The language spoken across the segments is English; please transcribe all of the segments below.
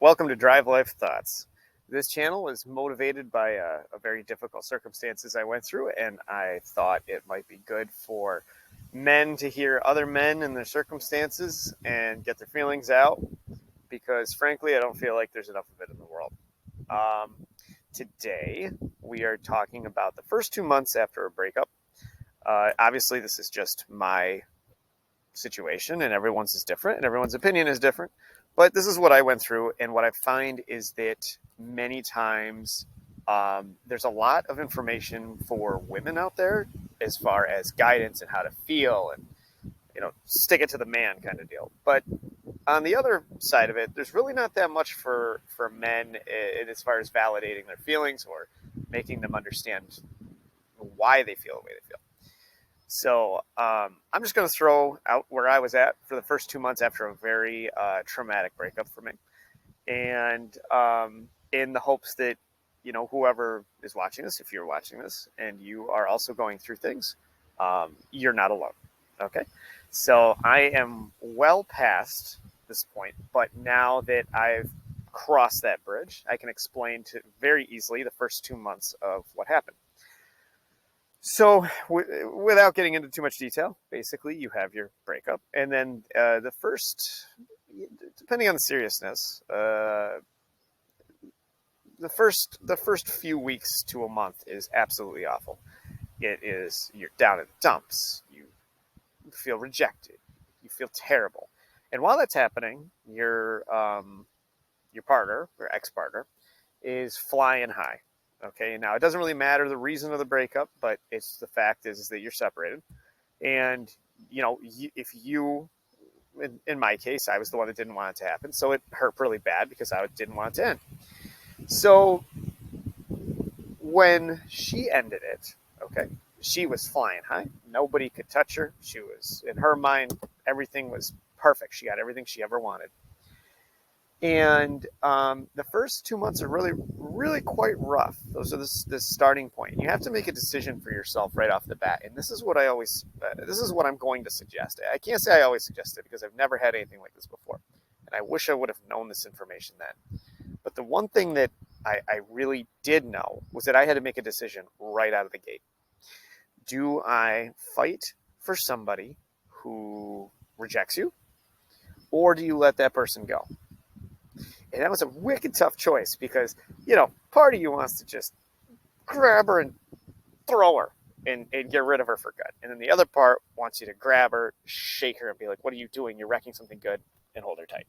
Welcome to Drive Life Thoughts. This channel was motivated by a very difficult circumstances I went through, and I thought it might be good for men to hear other men and their circumstances and get their feelings out, because frankly, I don't feel like there's enough of it in the world. Today, we are talking about the first 2 months after a breakup. Obviously, this is just my situation, and everyone's is different, and everyone's opinion is different. But this is what I went through, and what I find is that many times there's a lot of information for women out there as far as guidance and how to feel and, stick it to the man kind of deal. But on the other side of it, there's really not that much for men as far as validating their feelings or making them understand why they feel the way they feel. So I'm just going to throw out where I was at for the first 2 months after a very traumatic breakup for me. And in the hopes that, whoever is watching this, if you're watching this and you are also going through things, you're not alone. Okay. So I am well past this point, but now that I've crossed that bridge, I can explain to very easily the first 2 months of what happened. So without getting into too much detail, basically you have your breakup, and then the first, depending on the seriousness, the first few weeks to a month is absolutely awful. It is, you're down in the dumps, you feel rejected, you feel terrible, and while that's happening, your partner, your ex-partner, is flying high. Okay, now it doesn't really matter the reason of the breakup, but it's the fact is that you're separated. And, if you, in my case, I was the one that didn't want it to happen. So it hurt really bad because I didn't want it to end. So when she ended it, okay, she was flying high. Nobody could touch her. She was, in her mind, everything was perfect. She got everything she ever wanted. And the first 2 months are really, really quite rough. Those are the starting point. You have to make a decision for yourself right off the bat. And this is what this is what I'm going to suggest. I can't say I always suggest it because I've never had anything like this before. And I wish I would have known this information then. But the one thing that I really did know was that I had to make a decision right out of the gate. Do I fight for somebody who rejects you? Or do you let that person go? And that was a wicked tough choice because, part of you wants to just grab her and throw her and get rid of her for good. And then the other part wants you to grab her, shake her, and be like, what are you doing? You're wrecking something good, and hold her tight.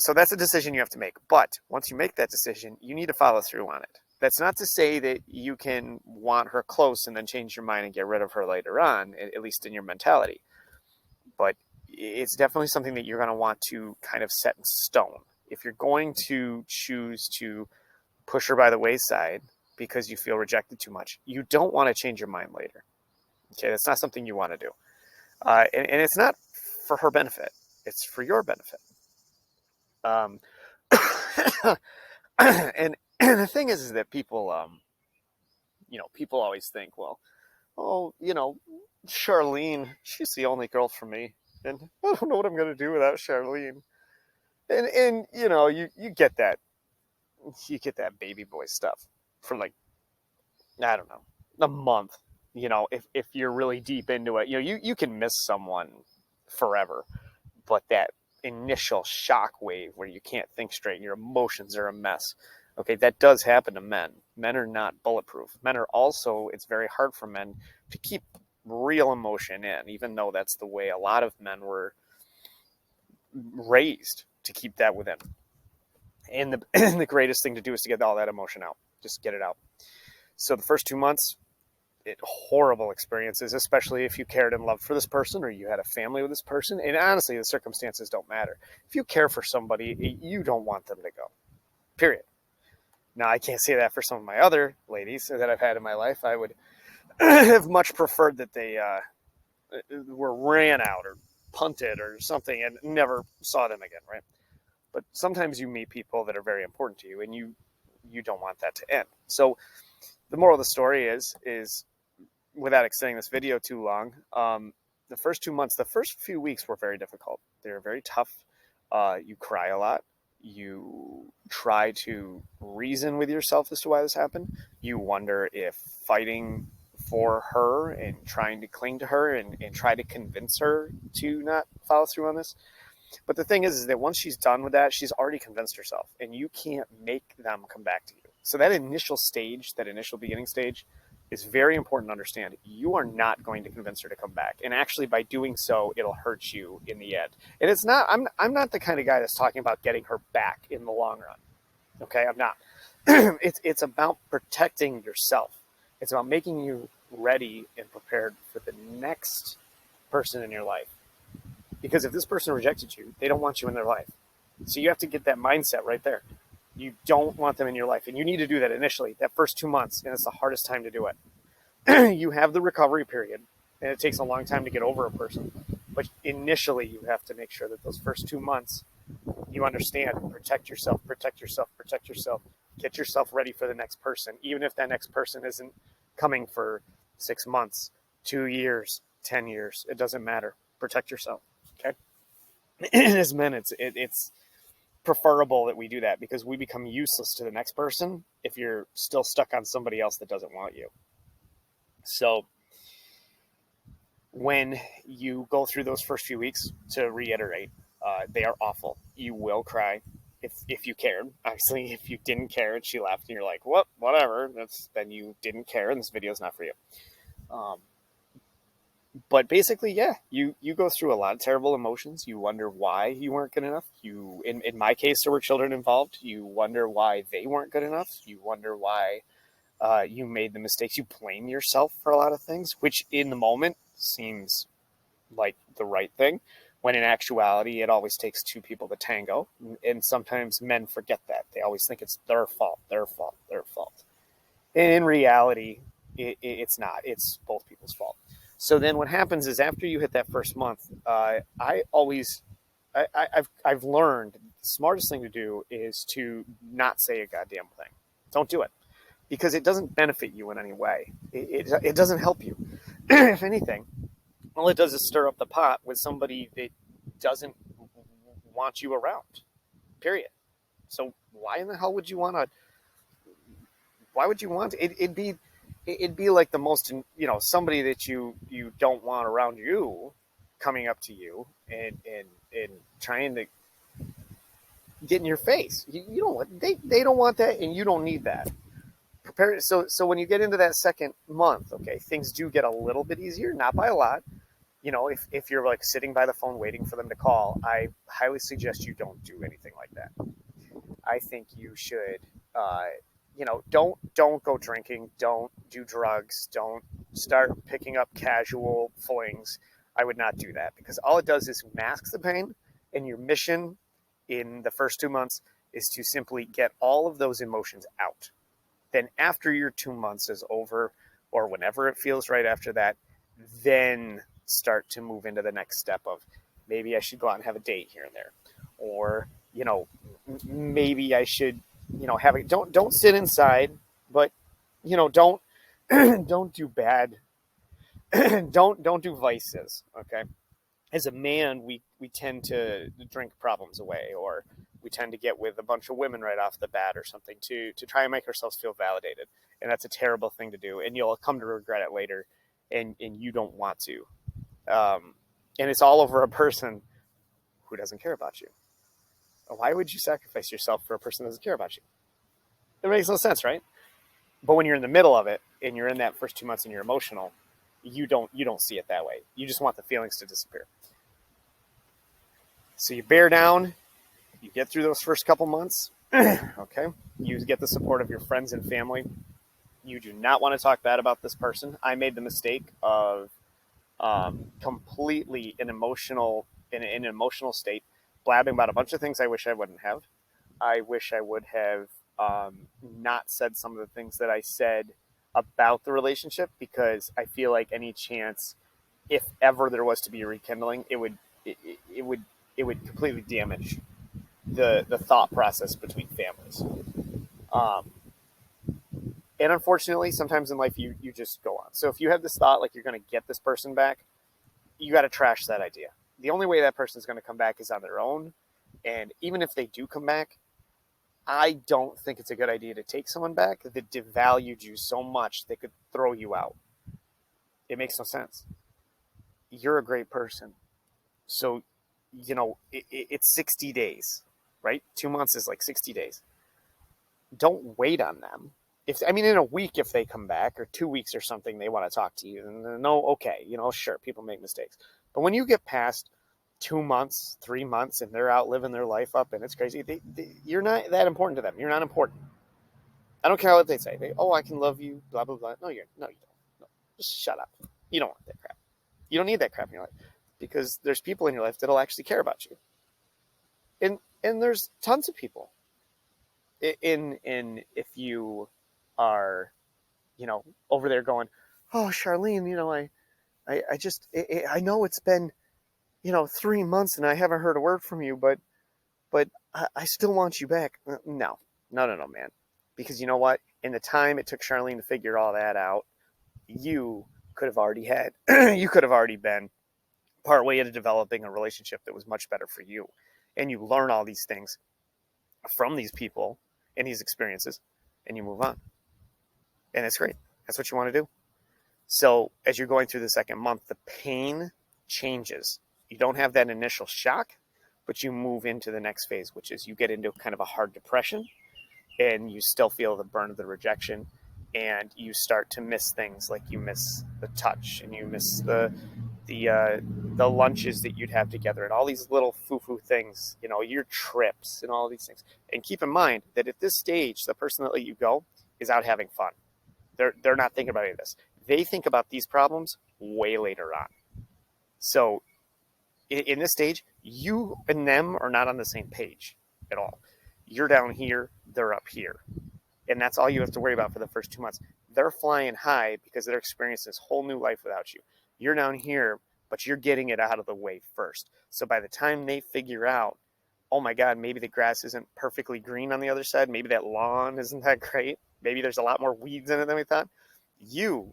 So that's a decision you have to make. But once you make that decision, you need to follow through on it. That's not to say that you can want her close and then change your mind and get rid of her later on, at least in your mentality. But it's definitely something that you're going to want to kind of set in stone. If you're going to choose to push her by the wayside because you feel rejected too much, you don't want to change your mind later. Okay, that's not something you want to do. And it's not for her benefit. It's for your benefit. And the thing is that people, people always think, well, oh, Charlene, she's the only girl for me. And I don't know what I'm going to do without Charlene. And you get that. You get that baby boy stuff for like, I don't know, a month. If you're really deep into it, you can miss someone forever. But that initial shock wave where you can't think straight, your emotions are a mess. Okay, that does happen to men. Men are not bulletproof. Men are also, it's very hard for men to keep real emotion in, even though that's the way a lot of men were raised, to keep that within. And the greatest thing to do is to get all that emotion out. Just get it out. So the first 2 months, horrible experiences, especially if you cared and loved for this person or you had a family with this person. And honestly, the circumstances don't matter. If you care for somebody, you don't want them to go. Period. Now, I can't say that for some of my other ladies that I've had in my life. I would have much preferred that they were ran out or punted or something and never saw them again, right? But sometimes you meet people that are very important to you, and you don't want that to end. So the moral of the story is without extending this video too long, the first 2 months, the first few weeks were very difficult. They were very tough. You cry a lot. You try to reason with yourself as to why this happened. You wonder if fighting for her and trying to cling to her and try to convince her to not follow through on this. But the thing is that once she's done with that, she's already convinced herself, and you can't make them come back to you. So that initial stage, that initial beginning stage, is very important to understand. You are not going to convince her to come back, and actually, by doing so, it'll hurt you in the end. And it's not. I'm not the kind of guy that's talking about getting her back in the long run. Okay, I'm not. It's about protecting yourself. It's about making you ready and prepared for the next person in your life. Because if this person rejected you, they don't want you in their life. So you have to get that mindset right there. You don't want them in your life. And you need to do that initially, that first 2 months. And it's the hardest time to do it. You have the recovery period, and it takes a long time to get over a person. But initially, you have to make sure that those first 2 months, you understand, protect yourself, protect yourself, protect yourself. Get yourself ready for the next person, even if that next person isn't coming for 6 months, 2 years, 10 years. It doesn't matter. Protect yourself. Okay. As men, it's preferable that we do that because we become useless to the next person if you're still stuck on somebody else that doesn't want you. So when you go through those first few weeks, to reiterate, they are awful. You will cry if you cared. Obviously, if you didn't care and she left and you're like, well, whatever, then you didn't care and this video is not for you. But basically, yeah, you go through a lot of terrible emotions. You wonder why you weren't good enough. In my case, there were children involved. You wonder why they weren't good enough. You wonder why you made the mistakes. You blame yourself for a lot of things, which in the moment seems like the right thing, when in actuality, it always takes two people to tango. And sometimes men forget that. They always think it's their fault, their fault, their fault. And in reality, it's not. It's both people's fault. So then what happens is after you hit that first month, I've learned the smartest thing to do is to not say a goddamn thing. Don't do it because it doesn't benefit you in any way. It doesn't help you. If anything, all it does is stir up the pot with somebody that doesn't want you around, period. So why in the hell would you want to? Why would you want to? It'd be like the most, somebody that you don't want around you coming up to you and trying to get in your face. You don't want, they don't want that, and you don't need that. Prepare. So when you get into that second month, okay, things do get a little bit easier, not by a lot. If you're like sitting by the phone waiting for them to call, I highly suggest you don't do anything like that. I think you should, don't go drinking, don't do drugs, don't start picking up casual flings. I would not do that because all it does is masks the pain, and your mission in the first 2 months is to simply get all of those emotions out. Then after your 2 months is over, or whenever it feels right after that, then start to move into the next step of maybe I should go out and have a date here and there, or maybe I should have it. Don't sit inside, but don't don't do bad. don't do vices. Okay, as a man, we tend to drink problems away, or we tend to get with a bunch of women right off the bat or something to try and make ourselves feel validated, and that's a terrible thing to do, and you'll come to regret it later, and you don't want to. And it's all over a person who doesn't care about you. Why would you sacrifice yourself for a person who doesn't care about you? It makes no sense, right? But when you're in the middle of it and you're in that first 2 months and you're emotional, you don't see it that way. You just want the feelings to disappear. So you bear down, you get through those first couple months, okay? You get the support of your friends and family. You do not want to talk bad about this person. I made the mistake of completely in an emotional state, blabbing about a bunch of things I wish I wouldn't have. I wish I would have not said some of the things that I said about the relationship, because I feel like any chance, if ever there was to be a rekindling, it would completely damage the thought process between families. And unfortunately, sometimes in life you just go on. So if you have this thought like you're going to get this person back, you got to trash that idea. The only way that person's going to come back is on their own, And even if they do come back, I don't think it's a good idea to take someone back that devalued you so much they could throw you out. It makes no sense. You're a great person. So, it's 60 days, right? 2 months is like 60 days. Don't wait on them. In a week, if they come back, or 2 weeks or something, they want to talk to you, then no, okay, sure, people make mistakes. But when you get past 2 months, 3 months, and they're out living their life up and it's crazy, you're not that important to them. You're not important. I don't care what they say. I can love you, blah, blah, blah. No, you don't. No, just shut up. You don't want that crap. You don't need that crap in your life, because there's people in your life that'll actually care about you. And there's tons of people. If you are, over there going, oh, Charlene, I know it's been, 3 months and I haven't heard a word from you, but I still want you back. No, man. Because you know what? In the time it took Charlene to figure all that out, you could have already you could have already been partway into developing a relationship that was much better for you. And you learn all these things from these people and these experiences, and you move on. And it's great. That's what you want to do. So as you're going through the second month, the pain changes. You don't have that initial shock, but you move into the next phase, which is you get into kind of a hard depression, and you still feel the burn of the rejection, and you start to miss things, like you miss the touch, and you miss the lunches that you'd have together, and all these little foo-foo things, your trips and all these things. And keep in mind that at this stage, the person that let you go is out having fun. They're not thinking about any of this. They think about these problems way later on. So in this stage, you and them are not on the same page at all. You're down here, they're up here. And that's all you have to worry about for the first 2 months. They're flying high because they're experiencing this whole new life without you. You're down here, but you're getting it out of the way first. So by the time they figure out, oh my God, maybe the grass isn't perfectly green on the other side, maybe that lawn isn't that great, maybe there's a lot more weeds in it than we thought, you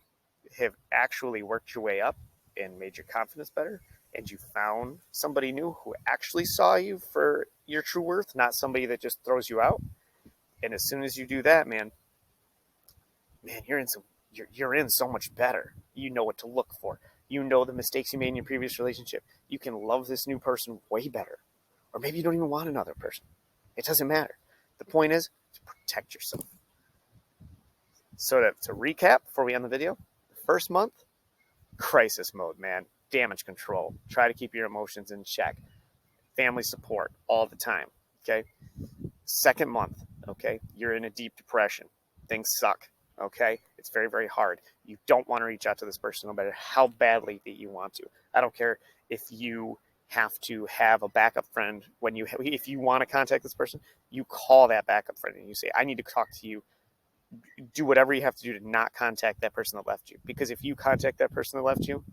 have actually worked your way up and made your confidence better, and you found somebody new who actually saw you for your true worth, not somebody that just throws you out. And as soon as you do that, man, you're in so much better. You know what to look for. You know the mistakes you made in your previous relationship. You can love this new person way better. Or maybe you don't even want another person. It doesn't matter. The point is to protect yourself. So to recap before we end the video, the first month, crisis mode, man. Damage control. Try to keep your emotions in check. Family support all the time. Okay. Second month, okay, you're in a deep depression. Things suck. Okay, it's very, very hard. You don't want to reach out to this person, no matter how badly that you want to. I don't care if you have to have a backup friend if you want to contact this person, you call that backup friend and you say, I need to talk to you. Do whatever you have to do to not contact that person that left you. Because if you contact that person that left you,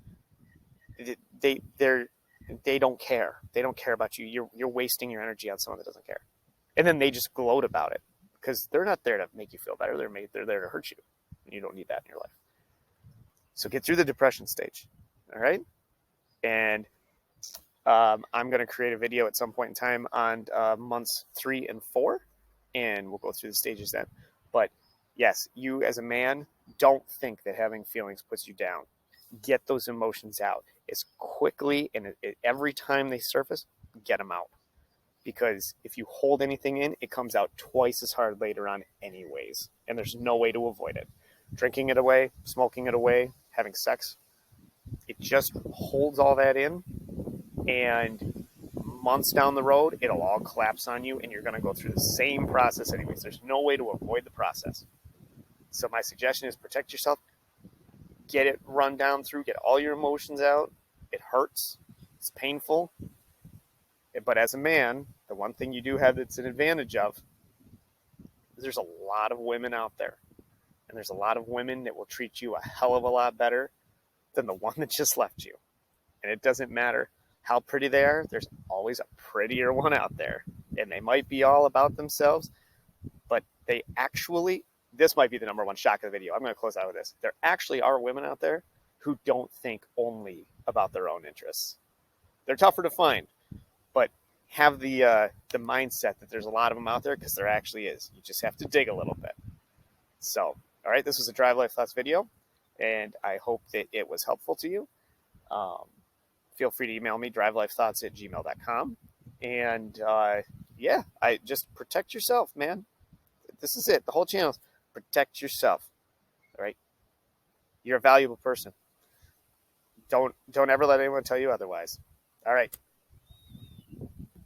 they don't care. They don't care about you. You're wasting your energy on someone that doesn't care. And then they just gloat about it, because they're not there to make you feel better. They're there to hurt you. And you don't need that in your life. So get through the depression stage. All right. And I'm going to create a video at some point in time on months 3 and 4, and we'll go through the stages then. But yes, you as a man, don't think that having feelings puts you down. Get those emotions out as quickly, and every time they surface, get them out. Because if you hold anything in, it comes out twice as hard later on anyways. And there's no way to avoid it. Drinking it away, smoking it away, having sex, it just holds all that in. And months down the road, it'll all collapse on you, and you're going to go through the same process anyways. There's no way to avoid the process. So my suggestion is protect yourself. Get it run down through. Get all your emotions out. It hurts. It's painful. But as a man, the one thing you do have that's an advantage of is there's a lot of women out there. And there's a lot of women that will treat you a hell of a lot better than the one that just left you. And it doesn't matter how pretty they are. There's always a prettier one out there. And they might be all about themselves, but they actually, this might be the number one shock of the video. I'm going to close out with this. There actually are women out there who don't think only about their own interests. They're tougher to find. But have the mindset that there's a lot of them out there, because there actually is. You just have to dig a little bit. So, all right, this was a Drive Life Thoughts video, and I hope that it was helpful to you. Um, Feel free to email me, drivelifethoughts@gmail.com. And yeah, I just protect yourself, man. This is it. The whole channel is protect yourself. All right. You're a valuable person. Don't ever let anyone tell you otherwise. All right.